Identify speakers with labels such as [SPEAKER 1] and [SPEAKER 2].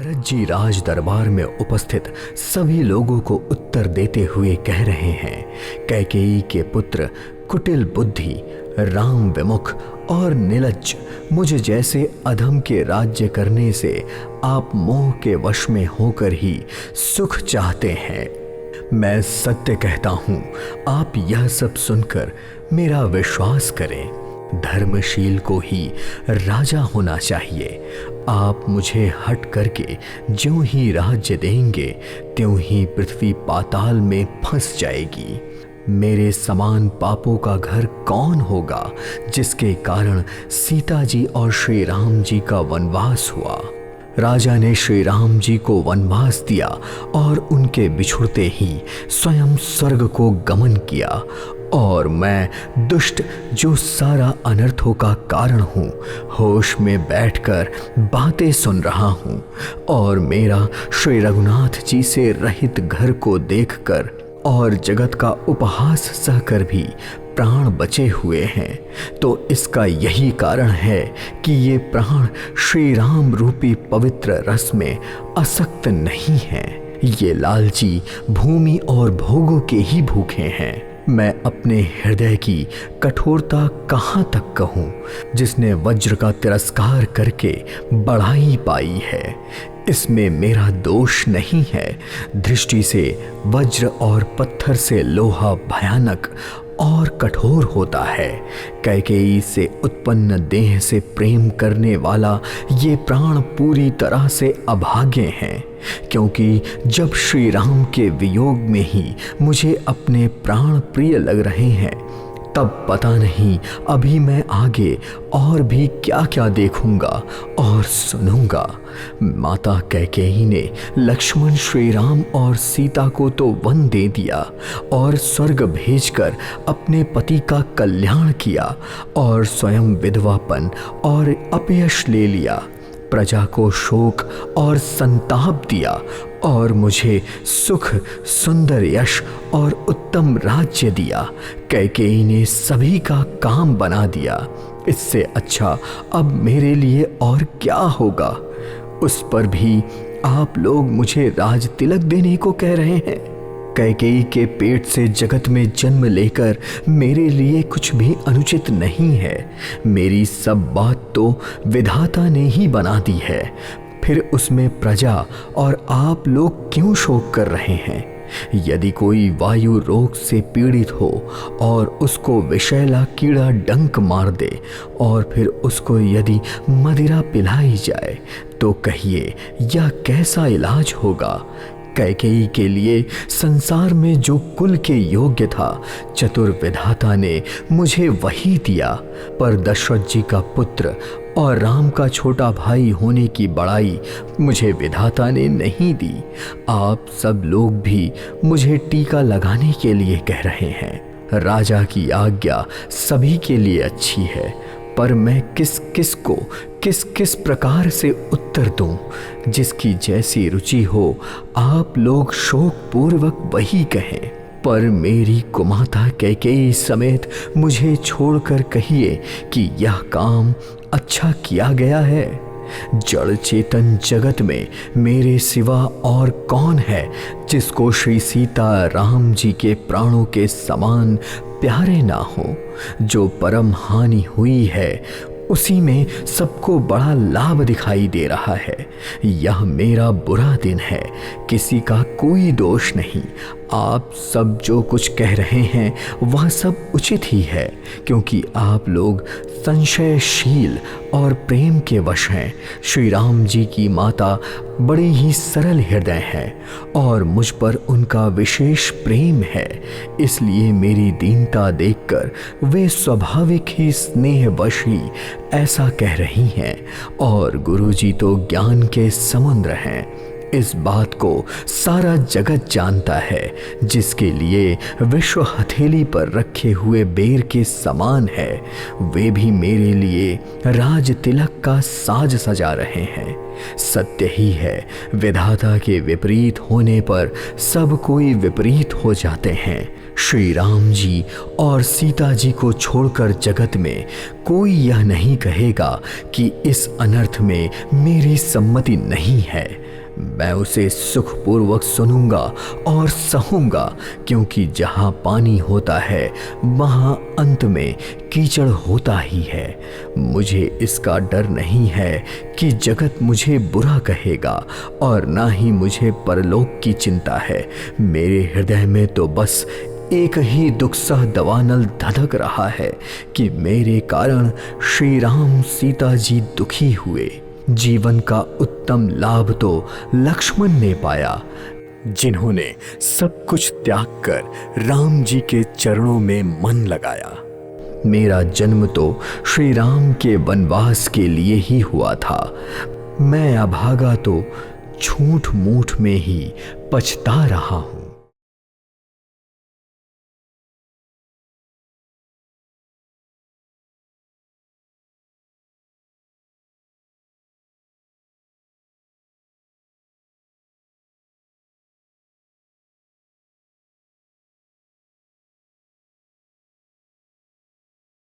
[SPEAKER 1] भरत जी राज दरबार में उपस्थित सभी लोगों को उत्तर देते हुए कह रहे हैं, कैकेयी के पुत्र कुटिल बुद्धि, राम विमुख और निर्लज्ज मुझे जैसे अधम के राज्य करने से आप मोह के वश में होकर ही सुख चाहते हैं। मैं सत्य कहता हूँ, आप यह सब सुनकर मेरा विश्वास करें। धर्मशील को ही राजा होना चाहिए। आप मुझे हट करके ज्यों ही राज्य देंगे त्यों ही पृथ्वी पाताल में फंस जाएगी। मेरे समान पापों का घर कौन होगा जिसके कारण सीता जी और श्री राम जी का वनवास हुआ। राजा ने श्री राम जी को वनवास दिया और उनके बिछुड़ते ही स्वयं स्वर्ग को गमन किया, और मैं दुष्ट जो सारा अनर्थों का कारण हूँ, होश में बैठकर बातें सुन रहा हूँ और मेरा श्री रघुनाथ जी से रहित घर को देखकर और जगत का उपहास सहकर भी प्राण बचे हुए हैं, तो इसका यही कारण है कि ये प्राण श्री राम रूपी पवित्र रस में आसक्त नहीं हैं। ये लालची भूमि और भोगों के ही भूखे हैं। मैं अपने हृदय की कठोरता कहाँ तक कहूँ, जिसने वज्र का तिरस्कार करके बढ़ाई पाई है। इसमें मेरा दोष नहीं है। दृष्टि से वज्र और पत्थर से लोहा भयानक और कठोर होता है। कैकेयी से उत्पन्न देह से प्रेम करने वाला ये प्राण पूरी तरह से अभागे हैं, क्योंकि जब श्री राम के वियोग में ही मुझे अपने प्राण प्रिय लग रहे हैं, तब पता नहीं अभी मैं आगे और भी क्या क्या देखूंगा और सुनूंगा। माता कैकेयी ने लक्ष्मण, श्री राम और सीता को तो वन दे दिया और स्वर्ग भेजकर अपने पति का कल्याण किया और स्वयं विधवापन और अपयश ले लिया। प्रजा को शोक और संताप दिया और मुझे सुख, सुंदर यश और उत्तम राज्य दिया। कैकेयी ने सभी का काम बना दिया। इससे अच्छा अब मेरे लिए और क्या होगा। उस पर भी आप लोग मुझे राज तिलक देने को कह रहे हैं। कैकेयी के पेट से जगत में जन्म लेकर मेरे लिए कुछ भी अनुचित नहीं है। मेरी सब बात तो विधाता ने ही बना दी है, फिर उसमें प्रजा और आप लोग क्यों शोक कर रहे हैं। यदि कोई वायु रोग से पीड़ित हो और उसको विषैला कीड़ा डंक मार दे और फिर उसको यदि मदिरा पिलाई जाए, तो कहिए यह कैसा इलाज होगा। कैकेयी के लिए संसार में जो कुल के योग्य था, चतुर विधाता ने मुझे वही दिया, पर दशरथ जी का पुत्र और राम का छोटा भाई होने की बड़ाई मुझे विधाता ने नहीं दी। आप सब लोग भी मुझे टीका लगाने के लिए कह रहे हैं। राजा की आज्ञा सभी के लिए अच्छी है, पर मैं किस किस को किस किस प्रकार से उत्तर दूं। जिसकी जैसी रुचि हो आप लोग शोक पूर्वक वही कहें, पर मेरी कुमाता कैकेयी समेत मुझे छोड़कर कहिए कि यह काम अच्छा किया गया है। जड़ चेतन जगत में मेरे सिवा और कौन है जिसको श्री सीता राम जी के प्राणों के समान प्यारे ना हो। जो परम हानि हुई है उसी में सबको बड़ा लाभ दिखाई दे रहा है। यह मेरा बुरा दिन है, किसी का कोई दोष नहीं। आप सब जो कुछ कह रहे हैं वह सब उचित ही है, क्योंकि आप लोग संशयशील और प्रेम के वश हैं। श्री राम जी की माता बड़ी ही सरल हृदय है और मुझ पर उनका विशेष प्रेम है, इसलिए मेरी दीनता देखकर वे स्वाभाविक ही स्नेहवश ही ऐसा कह रही हैं। और गुरुजी तो ज्ञान के समुद्र हैं। इस बात को सारा जगत जानता है, जिसके लिए विश्व हथेली पर रखे हुए बेर के समान है। वे भी मेरे लिए राज तिलक का साज सजा रहे हैं। सत्य ही है, विधाता के विपरीत होने पर सब कोई विपरीत हो जाते हैं। श्री राम जी और सीता जी को छोड़कर जगत में कोई यह नहीं कहेगा कि इस अनर्थ में मेरी सम्मति नहीं है। मैं उसे सुखपूर्वक सुनूंगा और सहूंगा, क्योंकि जहां पानी होता है वहां अंत में कीचड़ होता ही है। मुझे इसका डर नहीं है कि जगत मुझे बुरा कहेगा, और ना ही मुझे परलोक की चिंता है। मेरे हृदय में तो बस एक ही दुख सा दवानल धधक रहा है कि मेरे कारण श्री राम सीता जी दुखी हुए। जीवन का उत्तम लाभ तो लक्ष्मण ने पाया, जिन्होंने सब कुछ त्याग कर राम जी के चरणों में मन लगाया। मेरा जन्म तो श्री राम के वनवास के लिए ही हुआ था। मैं अभागा तो झूठ मूठ में ही पछता रहा हूँ।